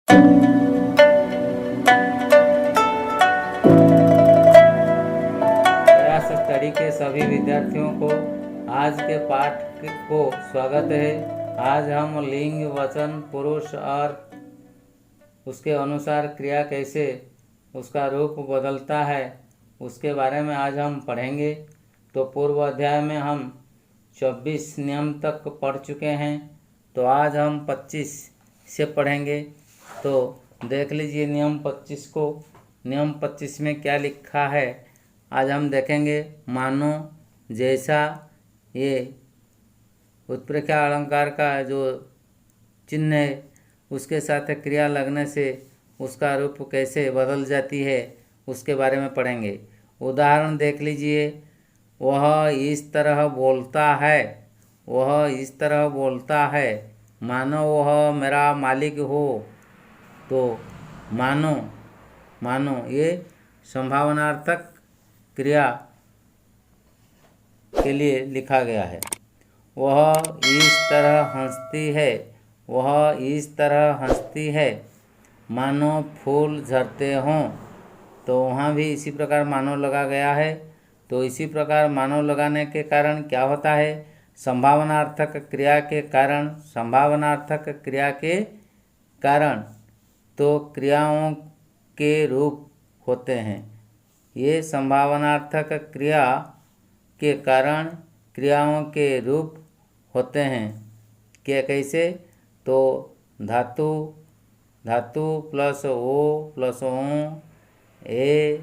प्रयास स्टडी के सभी विद्यार्थियों को आज के पाठ को स्वागत है। आज हम लिंग, वचन, पुरुष और उसके अनुसार क्रिया कैसे उसका रूप बदलता है उसके बारे में आज हम पढ़ेंगे। तो पूर्व अध्याय में हम 24 नियम तक पढ़ चुके हैं, तो आज हम 25 से पढ़ेंगे। तो देख लीजिए नियम 25 को। नियम 25 में क्या लिखा है आज हम देखेंगे। मानो जैसा ये उत्प्रेक्षा अलंकार का जो चिन्ह है उसके साथ क्रिया लगने से उसका रूप कैसे बदल जाती है उसके बारे में पढ़ेंगे। उदाहरण देख लीजिए। वह इस तरह बोलता है, वह इस तरह बोलता है, मानो वह मेरा मालिक हो। तो मानो, मानो ये संभावनार्थक क्रिया के लिए लिखा गया है। वह इस तरह हंसती है, वह इस तरह हंसती है, मानो फूल झरते हों। तो वहाँ भी इसी प्रकार मानो लगा गया है। तो इसी प्रकार मानो लगाने के कारण क्या होता है, संभावनार्थक क्रिया के कारण, संभावनार्थक क्रिया के कारण तो क्रियाओं के रूप होते हैं। ये संभावनार्थक क्रिया के कारण क्रियाओं के रूप होते हैं। क्या कैसे? तो धातु, धातु प्लस ओ प्लस ओ, ए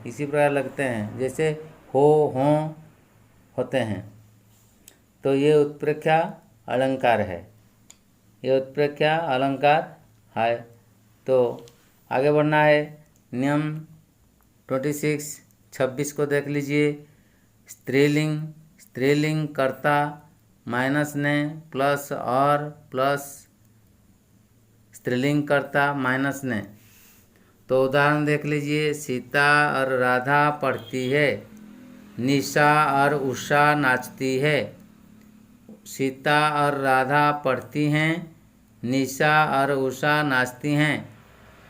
इसी प्रकार लगते हैं, जैसे हो, हों होते हैं। तो ये उत्प्रेक्षा अलंकार है, ये उत्प्रेक्षा अलंकार है। तो आगे बढ़ना है। नियम 26 को देख लीजिए। स्त्रीलिंग, स्त्रीलिंग कर्ता माइनस ने प्लस और प्लस स्त्रीलिंग कर्ता माइनस ने। तो उदाहरण देख लीजिए। सीता और राधा पढ़ती है, निशा और उषा नाचती है। सीता और राधा पढ़ती हैं, निशा और उषा नाचती हैं।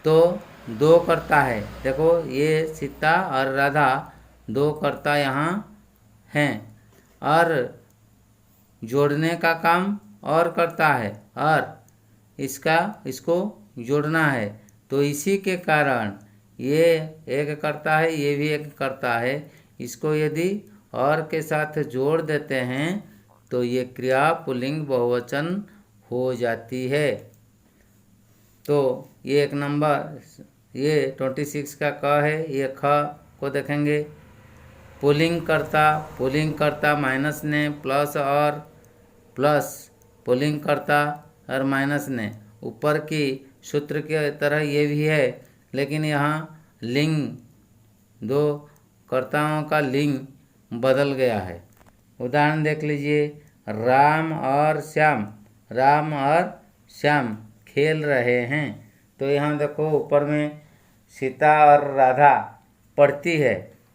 तो दो कर्ता है, देखो ये सीता और राधा दो कर्ता यहाँ हैं, और जोड़ने का काम और करता है, और इसको जोड़ना है। तो इसी के कारण ये एक करता है, ये भी एक करता है। इसको यदि और के साथ जोड़ देते हैं तो ये क्रिया पुल्लिंग बहुवचन हो जाती है। तो ये एक नंबर, ये 26 का क है। ये ख को देखेंगे। पुल्लिंग कर्ता माइनस ने प्लस और प्लस पुल्लिंग कर्ता और माइनस ने। ऊपर की सूत्र के तरह ये भी है, लेकिन यहाँ लिंग, दो कर्ताओं का लिंग बदल गया है। उदाहरण देख लीजिए। राम और श्याम, राम और श्याम खेल रहे हैं। तो यहाँ देखो ऊपर में सीता और राधा पढ़ती है,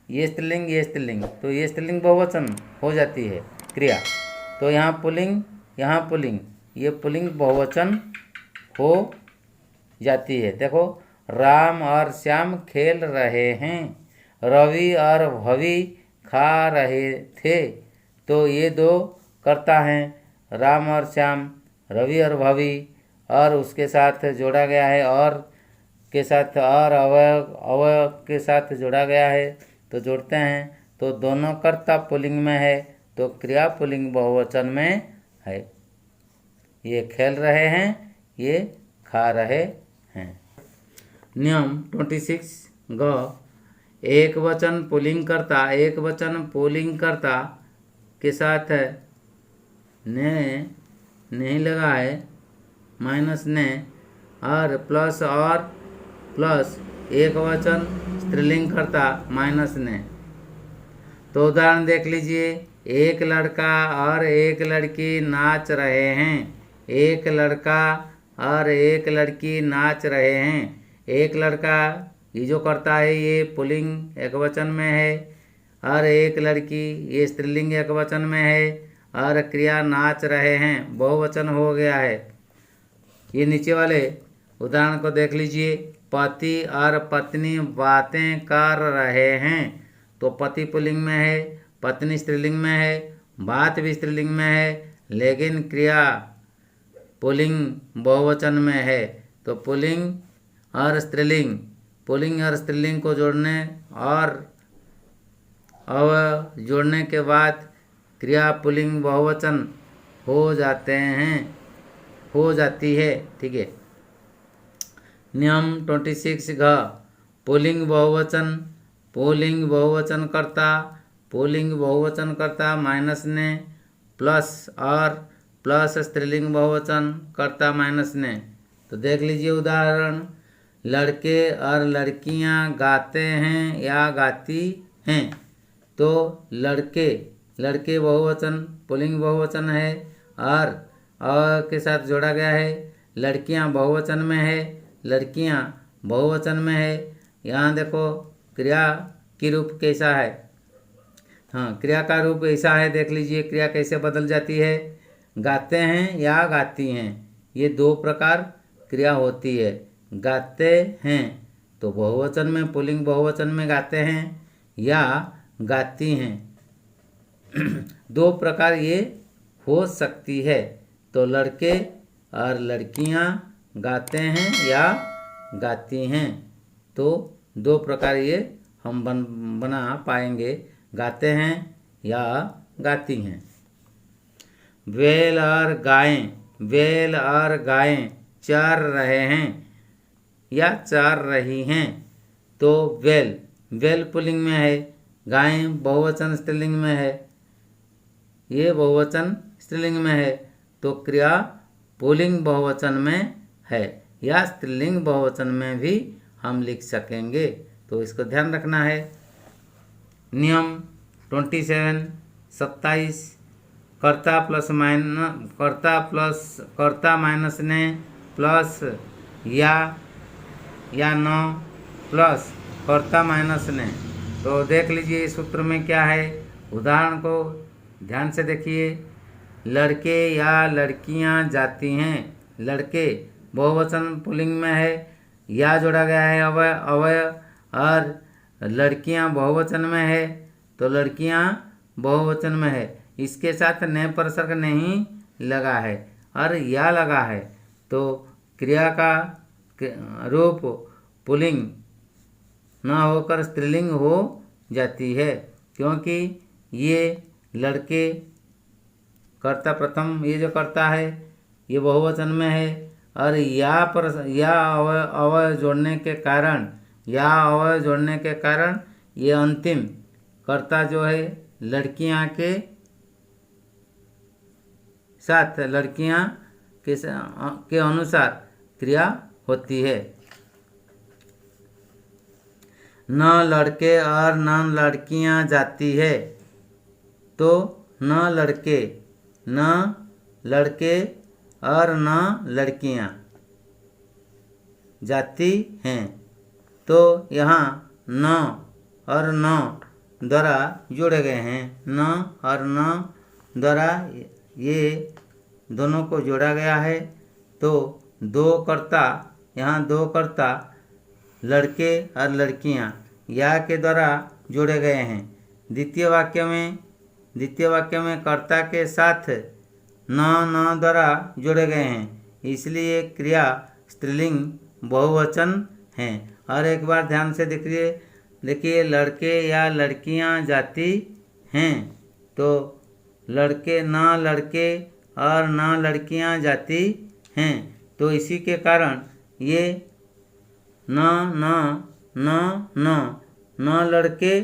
ये स्त्रीलिंग, ये स्त्रीलिंग, तो ये स्त्रीलिंग बहुवचन हो जाती है क्रिया। तो यहाँ पुल्लिंग, यहाँ पुल्लिंग, ये पुल्लिंग बहुवचन हो जाती है। देखो राम और श्याम खेल रहे हैं, रवि और भवि खा रहे थे। तो ये दो कर्ता हैं, राम और श्याम, रवि और भवि, और उसके साथ जोड़ा गया है, और के साथ और अवयव के साथ जोड़ा गया है। तो जोड़ते हैं तो दोनों कर्ता पुल्लिंग में है, तो क्रिया पुल्लिंग बहुवचन में है। ये खेल रहे हैं, ये खा रहे हैं। नियम 26 ग। एक वचन पुल्लिंग कर्ता, एक वचन पुल्लिंग कर्ता के साथ ने नहीं लगा है, माइनस ने, और प्लस एक वचन स्त्रीलिंग कर्ता माइनस ने। तो उदाहरण देख लीजिए। एक लड़का और एक लड़की नाच रहे हैं, एक लड़का और एक लड़की नाच रहे हैं। एक लड़का ये जो करता है ये पुल्लिंग एकवचन में है, और एक लड़की ये स्त्रीलिंग एकवचन में है, और क्रिया नाच रहे हैं बहुवचन हो गया है। ये नीचे वाले उदाहरण को देख लीजिए। पति और पत्नी बातें कर रहे हैं, तो पति पुल्लिंग में है, पत्नी स्त्रीलिंग में है, बात भी स्त्रीलिंग में है, लेकिन क्रिया पुल्लिंग बहुवचन में है। तो पुल्लिंग और स्त्रीलिंग, पुल्लिंग और स्त्रीलिंग को जोड़ने और जोड़ने के बाद क्रिया पुल्लिंग बहुवचन हो जाते हैं, हो जाती है। ठीक है। नियम 26 घ, पुल्लिंग बहुवचन, पुल्लिंग बहुवचन कर्ता, पुल्लिंग बहुवचन कर्ता माइनस ने प्लस और प्लस स्त्रीलिंग बहुवचन कर्ता माइनस ने। तो देख लीजिए उदाहरण। लड़के और लड़कियां गाते हैं या गाती हैं, तो लड़के, लड़के बहुवचन पुल्लिंग बहुवचन है और के साथ जोड़ा गया है। लड़कियां बहुवचन में है, लड़कियां बहुवचन में है। यहाँ देखो क्रिया की रूप कैसा है। हाँ, क्रिया का रूप ऐसा है, देख लीजिए क्रिया कैसे बदल जाती है। गाते हैं या गाती हैं, ये दो प्रकार क्रिया होती है। गाते हैं तो बहुवचन में, पुल्लिंग बहुवचन में गाते हैं, या गाती हैं, दो प्रकार ये हो सकती है। तो लड़के और लड़कियां गाते हैं या गाती हैं, तो दो प्रकार ये हम बना पाएंगे, गाते हैं या गाती हैं। बैल और गायें, बैल और गायें चर रहे हैं या चर रही हैं, तो बैल, बैल पुल्लिंग में है, गायें बहुवचन स्त्रीलिंग में है, ये बहुवचन स्त्रीलिंग में है, तो क्रिया पुल्लिंग बहुवचन में है या स्त्रीलिंग बहुवचन में भी हम लिख सकेंगे। तो इसको ध्यान रखना है। नियम 27 कर्ता माइनस ने प्लस या न प्लस कर्ता माइनस ने। तो देख लीजिए इस सूत्र में क्या है। उदाहरण को ध्यान से देखिए। लड़के या लड़कियां जाती हैं, लड़के बहुवचन पुल्लिंग में है, या जोड़ा गया है अवय, और लड़कियां बहुवचन में है, तो लड़कियां बहुवचन में है। इसके साथ ने परसर्ग नहीं लगा है और या लगा है, तो क्रिया का रूप पुल्लिंग न होकर स्त्रीलिंग हो जाती है, क्योंकि ये लड़के कर्ता प्रथम, ये जो कर्ता है ये बहुवचन में है, और या अवय जोड़ने के कारण, या अवय जोड़ने के कारण ये अंतिम कर्ता जो है लड़कियां के साथ, लड़कियां के अनुसार क्रिया होती है। न लड़के और न लड़कियां जाती है, तो न लड़के और न लड़कियां जाती हैं, तो यहाँ न और न द्वारा जोड़े गए हैं। न और न द्वारा ये दोनों को जोड़ा गया है, तो दो कर्ता, यहाँ दो कर्ता लड़के और लड़कियां या के द्वारा जोड़े गए हैं। द्वितीय वाक्य में कर्ता के साथ न द्वारा जोड़े गए हैं, इसलिए क्रिया स्त्रीलिंग बहुवचन है। और एक बार ध्यान से देखिए लड़के या लड़कियां जाती हैं, तो लड़के और न लड़कियां जाती हैं, तो इसी के कारण ये न लड़के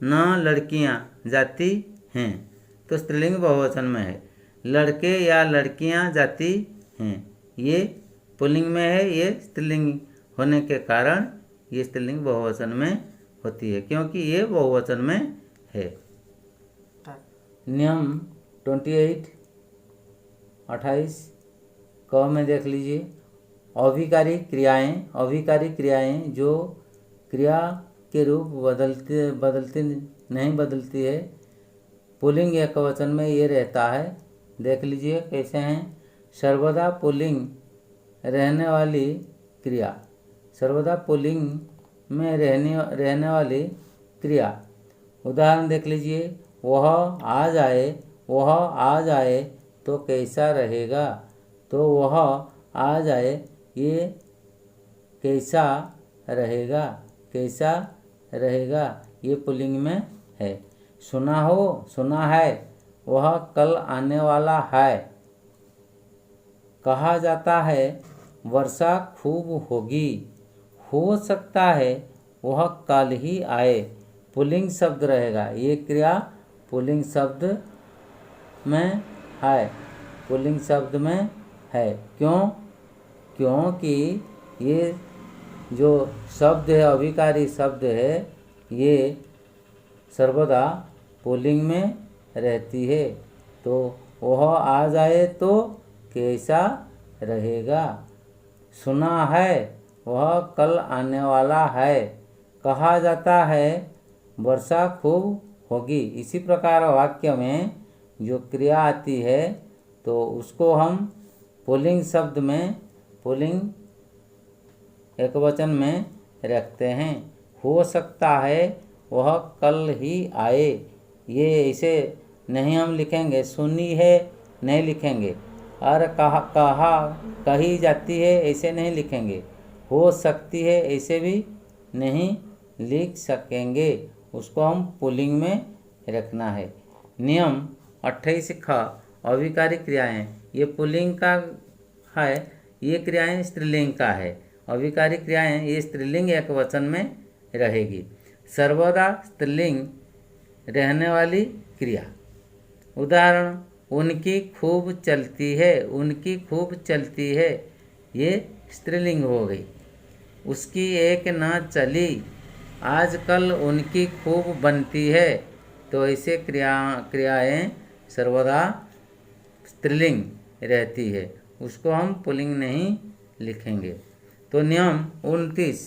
न लड़कियां जाती हैं, तो स्त्रीलिंग बहुवचन में है। लड़के या लड़कियां जाती हैं, ये पुल्लिंग में है, ये स्त्रीलिंग होने के कारण ये स्त्रीलिंग बहुवचन में होती है, क्योंकि ये बहुवचन में है। नियम 28 क में देख लीजिए। अभिकारी क्रियाएं जो क्रिया के रूप नहीं बदलती है, पुल्लिंग एकवचन में ये रहता है। देख लीजिए कैसे हैं। सर्वदा पुल्लिंग रहने वाली क्रिया, सर्वदा पुल्लिंग में रहने वाली क्रिया। उदाहरण देख लीजिए, वह आ जाए, वह आ जाए तो कैसा रहेगा। तो वह आ जाए, ये कैसा रहेगा, कैसा रहेगा ये पुल्लिंग में है। सुना हो, सुना है, वह कल आने वाला है। कहा जाता है वर्षा खूब होगी, हो सकता है वह कल ही आए, पुल्लिंग शब्द रहेगा। ये क्रिया पुल्लिंग शब्द में है, पुल्लिंग शब्द में है। क्यों? क्योंकि ये जो शब्द है, अभिकारी शब्द है, ये सर्वदा पुल्लिंग में रहती है। तो वह आ जाए तो कैसा रहेगा। सुना है, वह कल आने वाला है। कहा जाता है वर्षा खूब होगी। इसी प्रकार वाक्य में जो क्रिया आती है तो उसको हम पुल्लिंग शब्द में, पुल्लिंग एकवचन में रखते हैं। हो सकता है वह कल ही आए, ये ऐसे नहीं हम लिखेंगे। सुनी है नहीं लिखेंगे, और कही जाती है ऐसे नहीं लिखेंगे। हो सकती है ऐसे भी नहीं लिख सकेंगे, उसको हम पुल्लिंग में रखना है। नियम 28 ख, अभिकारी क्रियाएं। ये पुल्लिंग का है, ये क्रियाएं स्त्रीलिंग का है। अभिकारी क्रियाएं ये स्त्रीलिंग एकवचन में रहेगी। सर्वदा स्त्रीलिंग रहने वाली क्रिया। उदाहरण, उनकी खूब चलती है, उनकी खूब चलती है, ये स्त्रीलिंग हो गई। उसकी एक न चली, आजकल उनकी खूब बनती है। तो ऐसे क्रियाएं सर्वदा स्त्रीलिंग रहती है, उसको हम पुल्लिंग नहीं लिखेंगे। तो नियम 29,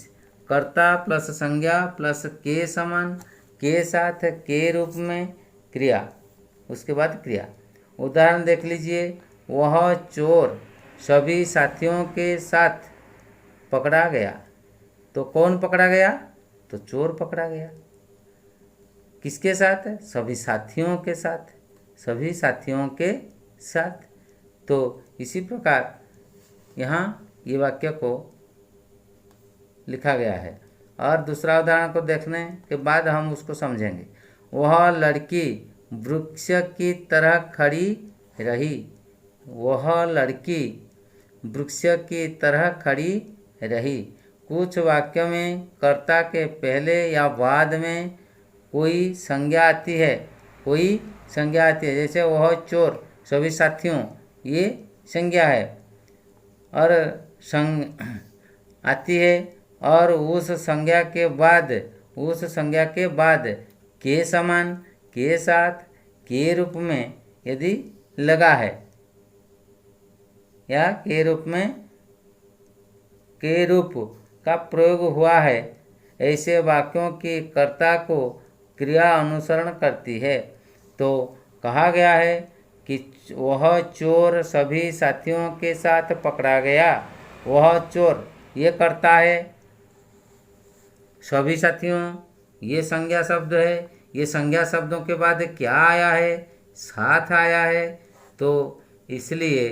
कर्ता प्लस संज्ञा प्लस के समान, के साथ के रूप में क्रिया, उसके बाद क्रिया। उदाहरण देख लीजिए, वह चोर सभी साथियों के साथ पकड़ा गया। तो कौन पकड़ा गया? तो चोर पकड़ा गया। किसके साथ? सभी साथियों के साथ, सभी साथियों के साथ। तो इसी प्रकार यहाँ ये वाक्य को लिखा गया है। और दूसरा उदाहरण को देखने के बाद हम उसको समझेंगे। वह लड़की वृक्ष की तरह खड़ी रही, वह लड़की वृक्ष की तरह खड़ी रही। कुछ वाक्यों में कर्ता के पहले या बाद में कोई संज्ञा आती है, कोई संज्ञा आती है। जैसे वह चोर सभी साथियों, ये संज्ञा है और आती है। और उस संज्ञा के बाद, उस संज्ञा के बाद के समान, के साथ, के रूप में यदि लगा है या के रूप में, के रूप का प्रयोग हुआ है, ऐसे वाक्यों की कर्ता को क्रिया अनुसरण करती है। तो कहा गया है कि वह चोर सभी साथियों के साथ पकड़ा गया। वह चोर ये कर्ता है, सभी साथियों ये संज्ञा शब्द है। ये संज्ञा शब्दों के बाद क्या आया है? साथ आया है। तो इसलिए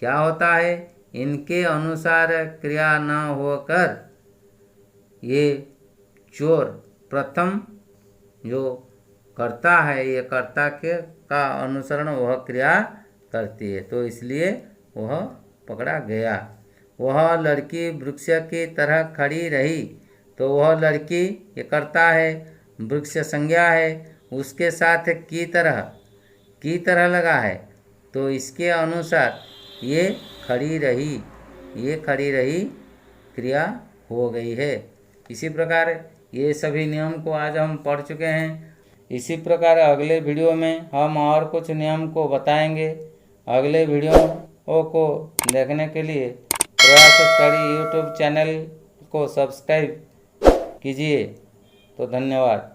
क्या होता है, इनके अनुसार क्रिया न होकर ये चोर प्रथम जो कर्ता है, ये कर्ता के का अनुसरण वह क्रिया करती है, तो इसलिए वह पकड़ा गया। वह लड़की वृक्ष की तरह खड़ी रही, तो वह लड़की ये कर्ता है, वृक्ष संज्ञा है, उसके साथ की तरह लगा है, तो इसके अनुसार ये खड़ी रही, ये खड़ी रही क्रिया हो गई है। इसी प्रकार ये सभी नियम को आज हम पढ़ चुके हैं। इसी प्रकार अगले वीडियो में हम और कुछ नियम को बताएंगे। अगले वीडियो को देखने के लिए प्रयास स्टडी यूट्यूब चैनल को सब्सक्राइब कीजिए। तो धन्यवाद।